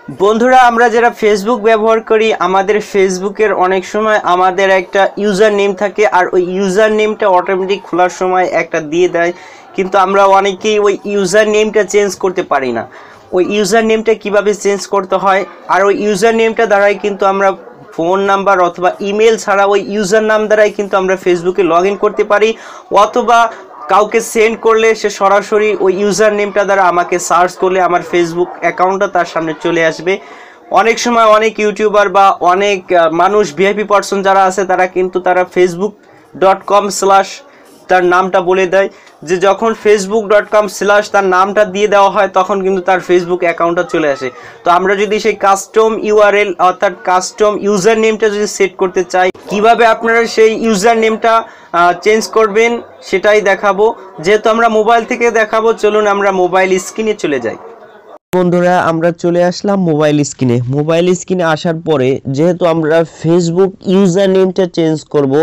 বন্ধুরা, আমরা যারা ফেসবুক ব্যবহার করি, আমাদের ফেসবুকের অনেক সময় আমাদের একটা ইউজার নেম থাকে, আর ওই ইউজার নেমটা অটোমেটিক খোলার সময় একটা দিয়ে দেয়, কিন্তু আমরা অনেকেই ওই ইউজার নেমটা চেঞ্জ করতে পারি না। ওই ইউজার নেমটা কিভাবে চেঞ্জ করতে হয়, আর ওই ইউজার নেমটা দ্বারাই কিন্তু আমরা ফোন নাম্বার অথবা ইমেল ছাড়া ওই ইউজার নাম দ্বারাই কিন্তু আমরা ফেসবুকে লগ ইন করতে পারি, অথবা কাউকে সেন্ড করলে সে সরাসরি ওই ইউজার নেমটা দ্বারা আমাকে সার্চ করলে আমার ফেসবুক অ্যাকাউন্টটা তার সামনে চলে আসবে। অনেক সময় অনেক ইউটিউবার বা অনেক মানুষ ভিআইপি পার্সন যারা আছে তারা facebook.com/ তার নামটা বলে দেয়, যে যখন facebook.com/ তার নামটা দিয়ে দেওয়া হয় তখন কিন্তু তার ফেসবুক অ্যাকাউন্টটা চলে আসে। তো আমরা যদি সেই কাস্টম ইউআরএল অর্থাৎ কাস্টম ইউজার নেমটা যদি সেট করতে চাই, কিভাবে আপনারা সেই ইউজার নেমটা চেঞ্জ করবেন সেটাই দেখাবো। যেহেতু আমরা মোবাইল থেকে দেখাবো, চলুন আমরা মোবাইল স্ক্রিনে চলে যাই। বন্ধুরা, আমরা চলে আসলাম মোবাইল স্ক্রিনে আসার পরে যেহেতু আমরা ফেসবুক ইউজার নেমটা চেঞ্জ করব,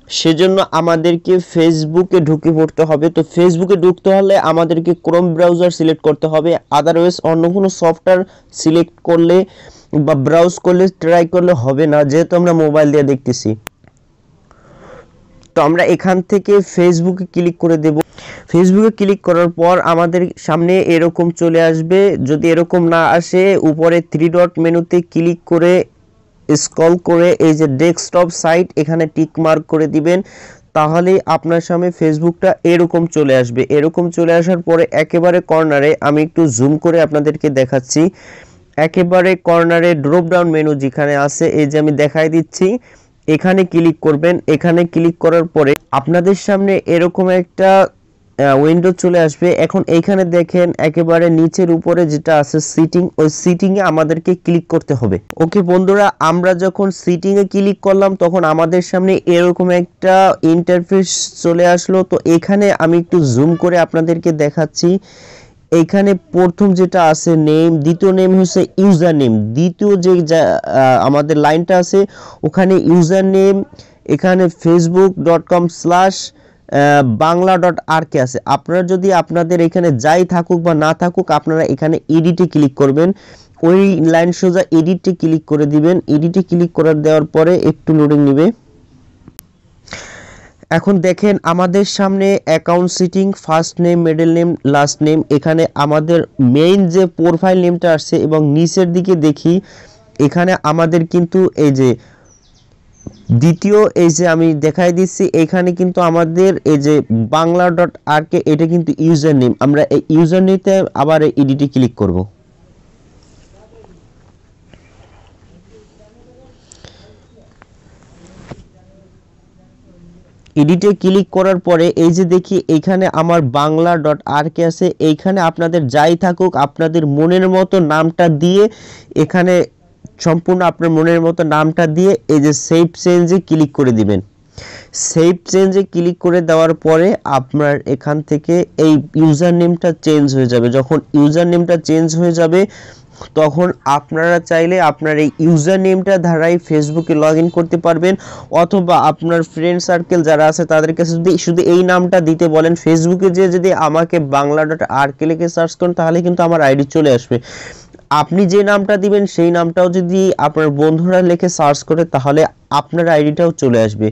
সেজন্য আমাদেরকে ফেসবুকে ঢুকে পড়তে হবে। তো ফেসবুকে ঢুকতে হলে আমাদেরকে ক্রোম ব্রাউজার সিলেক্ট করতে হবে, আদারওয়াইজ অন্য কোনো সফটওয়্যার সিলেক্ট করলে বা ব্রাউজ করলে ট্রাই করলে হবে না, যেহেতু আমরা মোবাইল দিয়ে দেখতেছি। তো আমরা এখান থেকে ফেসবুকে ক্লিক করে দেব। ফেসবুকে ক্লিক করার পর আমাদের সামনে এরকম চলে আসবে। যদি এরকম না আসে, উপরে 3 ডট মেনুতে ক্লিক করে স্ক্রল করে এই যে ডেস্কটপ সাইট, এখানে টিক মার্ক করে দিবেন, তাহলে আপনার সামনে ফেসবুকটা এরকম চলে আসবে। এরকম চলে আসার পরে একেবারে কর্নারে, আমি একটু জুম করে আপনাদেরকে দেখাচ্ছি, একেবারে কর্নারে ড্রপ ডাউন মেনু যেখানে আছে, এই যে আমি দেখাই দিচ্ছি, এখানে ক্লিক করবেন। এখানে ক্লিক করার পরে আপনাদের সামনে এরকম একটা উইন্ডো চলে আসবে। এখন এইখানে দেখেন একেবারে নিচের উপরে যেটা আছে সিটিং, ওই সিটিং এ আমাদেরকে ক্লিক করতে হবে। ওকে বন্ধুরা, আমরা যখন সিটিং এ ক্লিক করলাম তখন আমাদের সামনে এরকম একটা ইন্টারফেস চলে আসলো। তো এখানে আমি একটু জুম করে আপনাদেরকে দেখাচ্ছি, এইখানে প্রথম যেটা আছে নেম, দ্বিতীয় নেম হচ্ছে ইউজার নেম, দ্বিতীয় যে আমাদের লাইনটা আছে ওখানে ইউজার নেম, এখানে facebook.com/ bangla.rk আছে। আপনারা যদি আপনাদের এখানে যাই থাকুক বা না থাকুক, আপনারা এখানে এডিটে ক্লিক করবেন, ওই লাইন সোজা এডিটে ক্লিক করে দিবেন। এডিটে ক্লিক করার দেওয়ার পরে একটু লোডিং নেবে। এখন দেখেন আমাদের সামনে account setting, first name, middle name, last name, এখানে আমাদের মেইন যে প্রোফাইল নেমটা আসছে, এবং নিচের দিকে দেখি এখানে আমাদের কিন্তু এই যে দ্বিতীয়, এই যে আমি দেখাই দিচ্ছি, এখানে কিন্তু আমাদের এই যে bangla.rk, এটা কিন্তু ইউজার নেম। আমরা এই ইউজার নেমতে আবার এডিটে ক্লিক করব। এডিটে ক্লিক করার পরে এই যে দেখি এখানে আমার bangla.rk আছে। এইখানে আপনাদের যাই থাকুক আপনাদের মনের মতো নামটা দিয়ে, এখানে সম্পূর্ণ আপনার মনের মতো নামটা দিয়ে এই যে সেভ চেঞ্জে ক্লিক করে দিবেন। সেভ চেঞ্জে ক্লিক করে দেওয়ার পরে আপনার এখান থেকে এই ইউজার নেমটা চেঞ্জ হয়ে যাবে। যখন ইউজার নেমটা চেঞ্জ হয়ে যাবে তখন আপনারা চাইলে আপনার এই ইউজার নেমটা দ্বারাই ফেসবুকে লগ ইন করতে পারবেন, অথবা আপনার ফ্রেন্ড সার্কেল যারা আছে তাদের কাছে যদি শুধু এই নামটা দিতে বলেন, ফেসবুকে যে যদি আমাকে bangla.rk লিখে সার্চ করেন তাহলে কিন্তু আমার আইডি চলে আসবে। আপনি যে নামটা দিবেন সেই নামটাও যদি আপনার বন্ধুরা লিখে সার্চ করে তাহলে আপনার আইডিটাও চলে আসবে।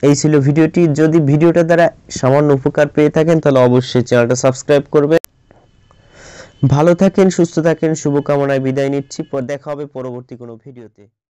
এই ছিল ভিডিওটি। যদি ভিডিওটা দ্বারা সামান্য উপকার পেয়ে থাকেন তাহলে অবশ্যই চ্যানেলটা সাবস্ক্রাইব করবেন। ভালো থাকেন, সুস্থ থাকেন, শুভকামনায় বিদায় নিচ্ছি। দেখা হবে পরবর্তী কোনো ভিডিওতে।